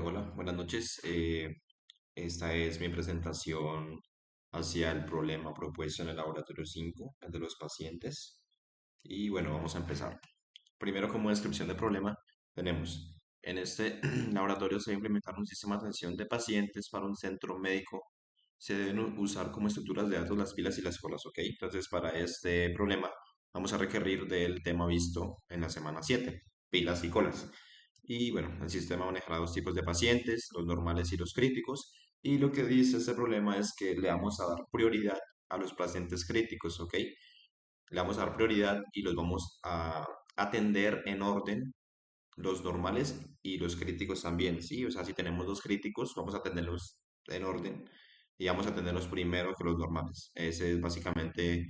Hola, buenas noches. Esta es mi presentación hacia el problema propuesto en el laboratorio 5, el de los pacientes. Y bueno, vamos a empezar. Primero, como descripción del problema, tenemos en este laboratorio se va a implementar un sistema de atención de pacientes para un centro médico. Se deben usar como estructuras de datos las pilas y las colas, ¿ok? Entonces, para este problema, vamos a requerir del tema visto en la semana 7, pilas y colas. Y bueno, el sistema manejará dos tipos de pacientes, los normales y los críticos. Y lo que dice este problema es que le vamos a dar prioridad a los pacientes críticos, ¿ok? Le vamos a dar prioridad y los vamos a atender en orden, los normales y los críticos también, ¿sí? O sea, si tenemos dos críticos, vamos a atenderlos en orden y vamos a atenderlos primero que los normales. Ese es básicamente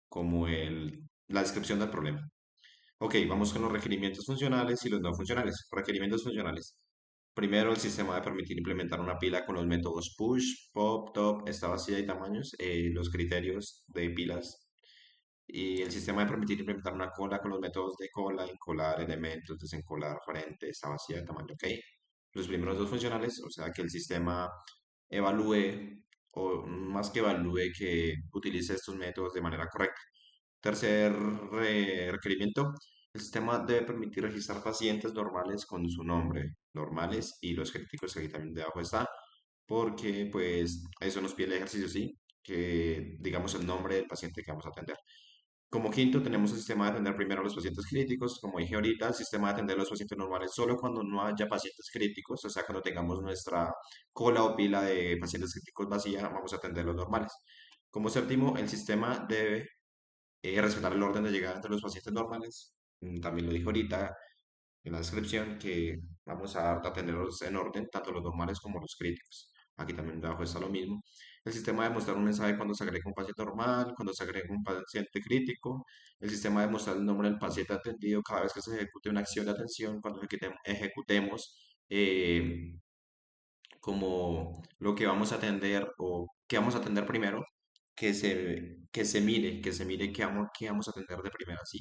como la descripción del problema. Ok, vamos con los requerimientos funcionales y los no funcionales. Requerimientos funcionales. Primero, el sistema debe permitir implementar una pila con los métodos push, pop, top, está vacía y tamaños, los criterios de pilas. Y el sistema debe permitir implementar una cola con los métodos de cola, encolar elementos, desencolar frente, está vacía de tamaño, ok. Los primeros dos funcionales, o sea, que el sistema evalúe, o más que evalúe, que utilice estos métodos de manera correcta. Tercer requerimiento, el sistema debe permitir registrar pacientes normales con su nombre, normales, y los críticos que ahí también debajo está, porque pues eso nos pide el ejercicio, ¿sí? Que digamos el nombre del paciente que vamos a atender. Como quinto, tenemos el sistema de atender primero a los pacientes críticos. Como dije ahorita, el sistema de atender a los pacientes normales solo cuando no haya pacientes críticos, o sea, cuando tengamos nuestra cola o pila de pacientes críticos vacía, vamos a atender los normales. Como séptimo, el sistema debe respetar el orden de llegada entre los pacientes normales. También lo dijo ahorita en la descripción que vamos a atenderlos en orden, tanto los normales como los críticos. Aquí también debajo está lo mismo. El sistema de mostrar un mensaje cuando se agrega un paciente normal, cuando se agrega un paciente crítico. El sistema de mostrar el nombre del paciente atendido cada vez que se ejecute una acción de atención, cuando ejecutemos como lo que vamos a atender o qué vamos a atender primero, que se mire qué vamos a atender de primera, sí.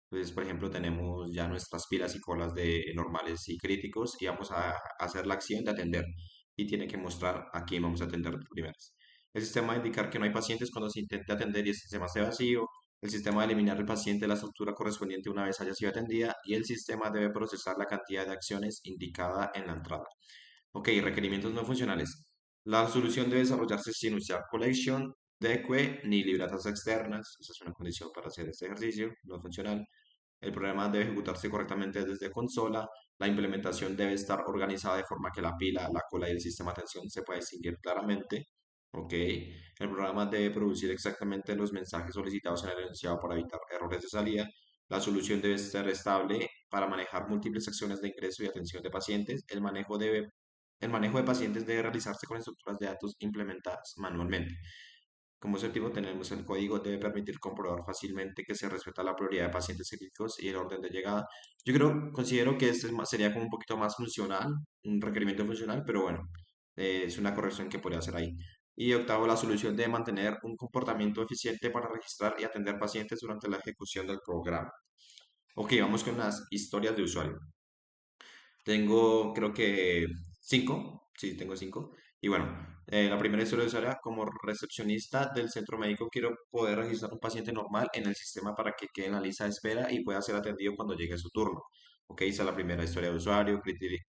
Entonces, por ejemplo, tenemos ya nuestras pilas y colas de normales y críticos y vamos a hacer la acción de atender y tiene que mostrar a quién vamos a atender de primeras. El sistema va a indicar que no hay pacientes cuando se intente atender y el sistema esté vacío. El sistema va a eliminar el paciente de la estructura correspondiente una vez haya sido atendida y el sistema debe procesar la cantidad de acciones indicada en la entrada. Ok, requerimientos no funcionales. La solución debe desarrollarse sin usar collection, deque ni libretas externas. Esa es una condición para hacer este ejercicio no funcional. El programa debe ejecutarse correctamente desde consola. La implementación debe estar organizada de forma que la pila, la cola y el sistema de atención se pueda distinguir claramente. Ok. El programa debe producir exactamente los mensajes solicitados en el enunciado para evitar errores de salida. La solución debe ser estable para manejar múltiples acciones de ingreso y atención de pacientes. El manejo de pacientes debe realizarse con estructuras de datos implementadas manualmente. Como objetivo tenemos el código debe permitir comprobar fácilmente que se respeta la prioridad de pacientes críticos y el orden de llegada. Considero que este sería como un poquito más funcional, un requerimiento funcional, pero bueno, es una corrección que podría hacer ahí. Y octavo, la solución debe mantener un comportamiento eficiente para registrar y atender pacientes durante la ejecución del programa. Ok, vamos con las historias de usuario. Tengo, creo que cinco, sí, tengo cinco. Y bueno, la primera historia de usuario, como recepcionista del centro médico, quiero poder registrar un paciente normal en el sistema para que quede en la lista de espera y pueda ser atendido cuando llegue su turno. Ok, esa es la primera historia de usuario,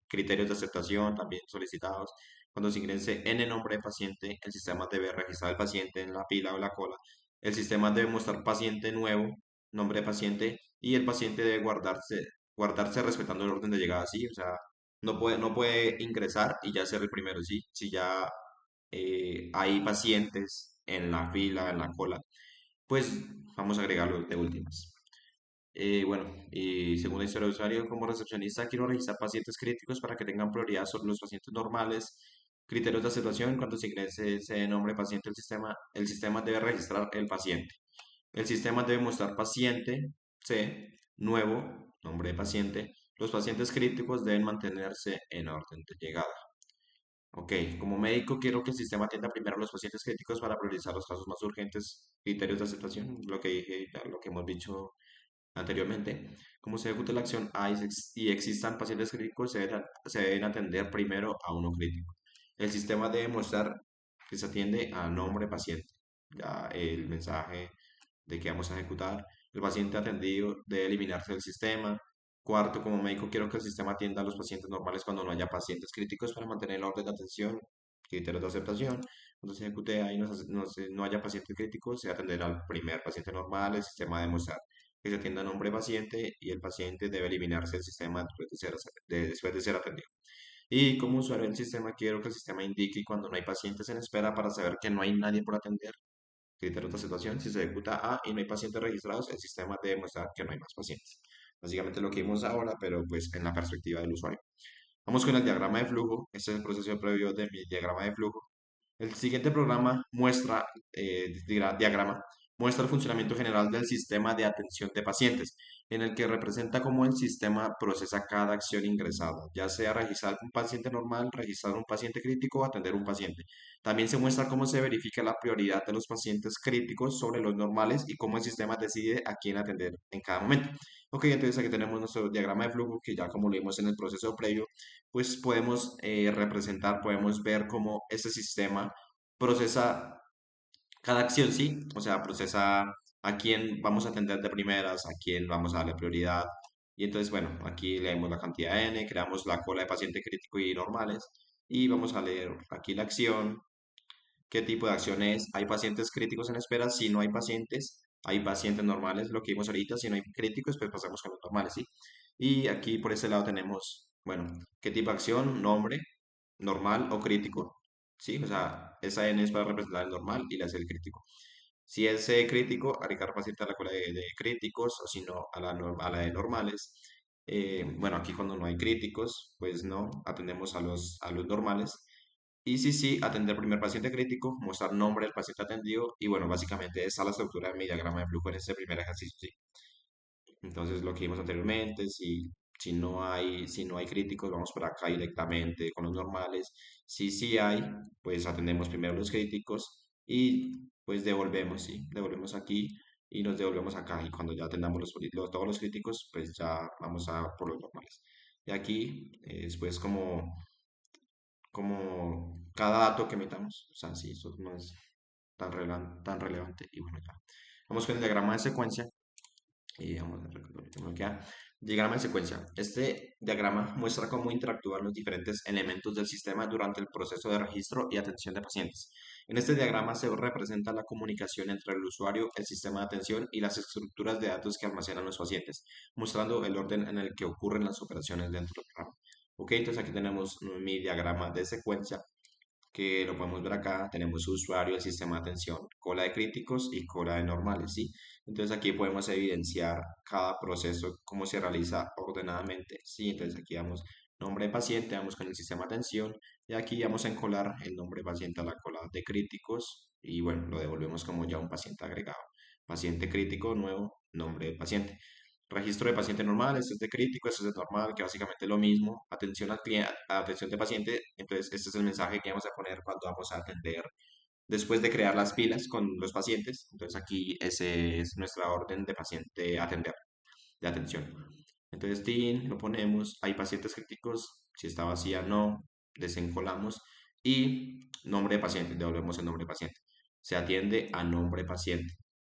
criterios de aceptación también solicitados. Cuando se ingrese en el nombre de paciente, el sistema debe registrar al paciente en la pila o la cola. El sistema debe mostrar paciente nuevo, nombre de paciente, y el paciente debe guardarse respetando el orden de llegada, sí, o sea, no puede ingresar y ya ser el primero, sí, si ya hay pacientes en la fila, en la cola, pues vamos a agregarlo de últimas. Bueno, y según la historia de usuario, como recepcionista quiero registrar pacientes críticos para que tengan prioridad sobre los pacientes normales. Criterios de aceptación, cuando se ingrese ese nombre de paciente al sistema, el sistema debe registrar el paciente. El sistema debe mostrar paciente, C, nuevo, nombre de paciente. Los pacientes críticos deben mantenerse en orden de llegada. Ok, como médico quiero que el sistema atienda primero a los pacientes críticos para priorizar los casos más urgentes. Criterios de aceptación, lo que dije, ya lo que hemos dicho anteriormente, cómo se ejecuta la acción A y existan pacientes críticos, se deben atender primero a uno crítico. El sistema debe mostrar que se atiende a nombre paciente. Ya el mensaje de que vamos a ejecutar. El paciente atendido debe eliminarse del sistema. Cuarto, como médico quiero que el sistema atienda a los pacientes normales cuando no haya pacientes críticos para mantener el orden de atención, criterios de aceptación. Cuando se ejecute ahí no haya pacientes críticos, se atenderá al primer paciente normal. El sistema debe mostrar que se atienda a nombre paciente y el paciente debe eliminarse del sistema después de ser atendido. Y como usuario del sistema, quiero que el sistema indique cuando no hay pacientes en espera para saber que no hay nadie por atender. Criterios de situación, si se ejecuta A y no hay pacientes registrados, el sistema debe mostrar que no hay más pacientes. Básicamente lo que vimos ahora, pero pues en la perspectiva del usuario. Vamos con el diagrama de flujo. Este es el proceso previo de mi diagrama de flujo. El siguiente programa diagrama muestra el funcionamiento general del sistema de atención de pacientes, en el que representa cómo el sistema procesa cada acción ingresada, ya sea registrar un paciente normal, registrar un paciente crítico o atender un paciente. También se muestra cómo se verifica la prioridad de los pacientes críticos sobre los normales y cómo el sistema decide a quién atender en cada momento. Ok, entonces aquí tenemos nuestro diagrama de flujo que ya como lo vimos en el proceso previo, pues podemos representar, podemos ver cómo este sistema procesa cada acción, sí, o sea, procesa a quién vamos a atender de primeras, a quién vamos a darle prioridad. Y entonces, bueno, aquí leemos la cantidad n, creamos la cola de paciente crítico y normales y vamos a leer aquí la acción, qué tipo de acción es, hay pacientes críticos en espera, si no hay pacientes normales, lo que vimos ahorita, si no hay críticos, pues pasamos con los normales, ¿sí? Y aquí por este lado tenemos, bueno, qué tipo de acción, nombre, normal o crítico, ¿sí? O sea, esa N es para representar el normal y la S el crítico. Si es crítico, agregar paciente a la cola de críticos o si no a la de normales. Bueno, aquí cuando no hay críticos, pues no, atendemos a los normales. Y sí, sí, atender primer paciente crítico, mostrar nombre del paciente atendido y bueno, básicamente esa es la estructura de mi diagrama de flujo en este primer ejercicio, ¿sí? Entonces, lo que vimos anteriormente, si no hay críticos, vamos por acá directamente con los normales. Si sí hay, pues atendemos primero los críticos y pues devolvemos, ¿sí? Devolvemos aquí y nos devolvemos acá. Y cuando ya atendamos todos los críticos, pues ya vamos a por los normales. Y aquí es pues como cada dato que metamos. O sea, sí, eso no es tan relevante. Y bueno, ya. Vamos con el diagrama de secuencia. Y vamos a ver cómo queda. Diagrama de secuencia. Este diagrama muestra cómo interactúan los diferentes elementos del sistema durante el proceso de registro y atención de pacientes. En este diagrama se representa la comunicación entre el usuario, el sistema de atención y las estructuras de datos que almacenan los pacientes, mostrando el orden en el que ocurren las operaciones dentro del programa. Ok, entonces aquí tenemos mi diagrama de secuencia que lo podemos ver acá, tenemos usuario, el sistema de atención, cola de críticos y cola de normales, ¿sí? Entonces aquí podemos evidenciar cada proceso, cómo se realiza ordenadamente, ¿sí? Entonces aquí damos nombre de paciente, vamos con el sistema de atención y aquí vamos a encolar el nombre de paciente a la cola de críticos y bueno, lo devolvemos como ya un paciente agregado. Paciente crítico nuevo, nombre de paciente. Registro de paciente normal, esto es de crítico, esto es de normal, que básicamente es lo mismo. Atención al cliente, atención de paciente, entonces este es el mensaje que vamos a poner cuando vamos a atender después de crear las pilas con los pacientes. Entonces aquí ese es nuestra orden de paciente a atender, de atención. Entonces TIN lo ponemos, hay pacientes críticos, si está vacía no, desencolamos y nombre de paciente, devolvemos el nombre de paciente. Se atiende a nombre paciente.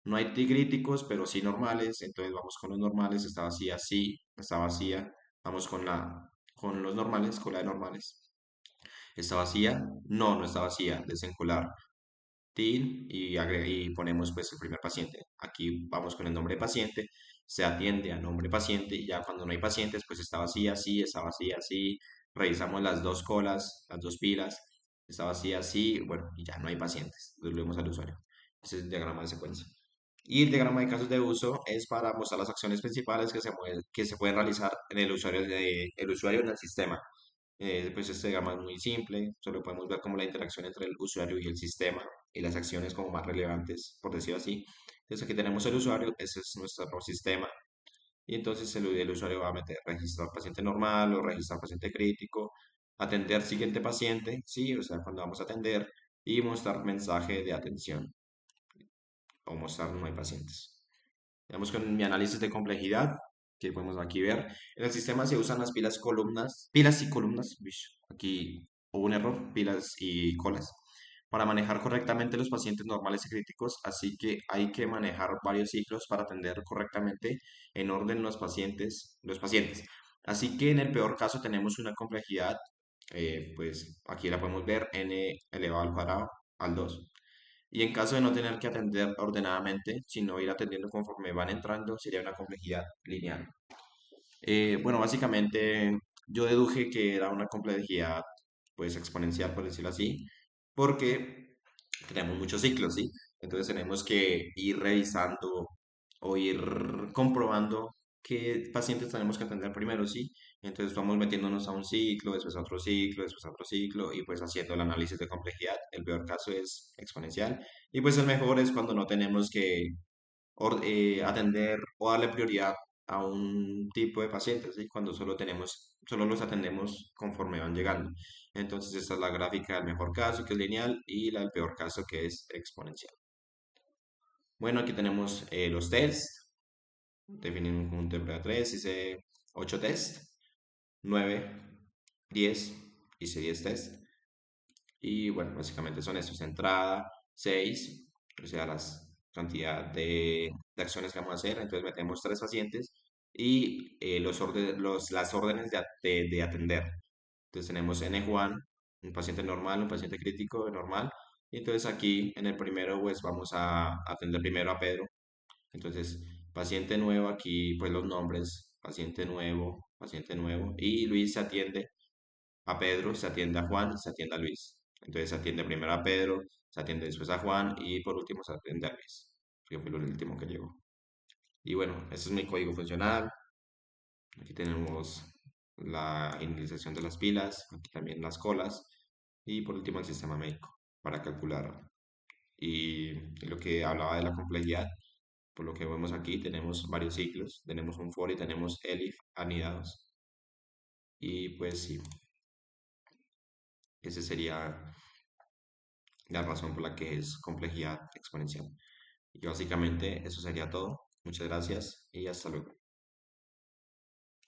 No hay críticos, pero sí normales, entonces vamos con los normales, está vacía, sí, está vacía, vamos con los normales, con la de normales. ¿Está vacía? No, no está vacía, desencolar TIN y ponemos pues el primer paciente. Aquí vamos con el nombre de paciente, se atiende a nombre paciente y ya cuando no hay pacientes pues está vacía, sí, revisamos las dos colas, las dos pilas, está vacía, sí, bueno, y ya no hay pacientes, volvemos al usuario. Ese es el diagrama de secuencia. Y el diagrama de casos de uso es para mostrar las acciones principales que se pueden realizar en el usuario en el sistema. Pues este diagrama es muy simple, solo podemos ver como la interacción entre el usuario y el sistema y las acciones como más relevantes, por decirlo así. Entonces aquí tenemos el usuario, ese es nuestro sistema, y entonces el usuario va a meter registrar paciente normal o registrar paciente crítico, atender siguiente paciente, sí, o sea, cuando vamos a atender, y mostrar mensaje de atención o mostrar no hay pacientes. Digamos con mi análisis de complejidad, que podemos aquí ver, en el sistema se usan las pilas y columnas, aquí hubo un error, pilas y colas, para manejar correctamente los pacientes normales y críticos, así que hay que manejar varios ciclos para atender correctamente en orden los pacientes. Así que en el peor caso tenemos una complejidad, pues aquí la podemos ver, n elevado al cuadrado al 2. Y en caso de no tener que atender ordenadamente, sino ir atendiendo conforme van entrando, sería una complejidad lineal. Bueno, básicamente yo deduje que era una complejidad pues exponencial, por decirlo así, porque tenemos muchos ciclos, ¿sí? Entonces tenemos que ir revisando o ir comprobando qué pacientes tenemos que atender primero, ¿sí? Entonces vamos metiéndonos a un ciclo, después a otro ciclo, después a otro ciclo y pues haciendo el análisis de complejidad. El peor caso es exponencial y pues el mejor es cuando no tenemos que atender o darle prioridad a un tipo de pacientes, ¿sí? Cuando solo los atendemos conforme van llegando. Entonces, esta es la gráfica del mejor caso, que es lineal, y la del peor caso, que es exponencial. Bueno, aquí tenemos los tests. Definimos un de prueba 3, hice 8 tests, 9, 10, hice 10 tests. Y bueno, básicamente son estos: entrada, 6, o sea, las cantidad de acciones que vamos a hacer. Entonces metemos 3 pacientes y las órdenes de atender. Entonces tenemos N Juan, un paciente normal, un paciente crítico normal. Y entonces aquí en el primero pues vamos a atender primero a Pedro. Entonces, paciente nuevo, aquí pues los nombres, paciente nuevo, paciente nuevo. Y Luis se atiende a Pedro, se atiende a Juan, se atiende a Luis. Entonces se atiende primero a Pedro, se atiende después a Juan y por último se atiende a Luis, que fue el último que llegó. Y bueno, este es mi código funcional. Aquí tenemos la inicialización de las pilas, aquí también las colas y por último el sistema médico para calcular. Y lo que hablaba de la complejidad, por lo que vemos aquí, tenemos varios ciclos, tenemos un for y tenemos elif anidados. Y pues sí, esa sería la razón por la que es complejidad exponencial. Y básicamente eso sería todo. Muchas gracias y hasta luego.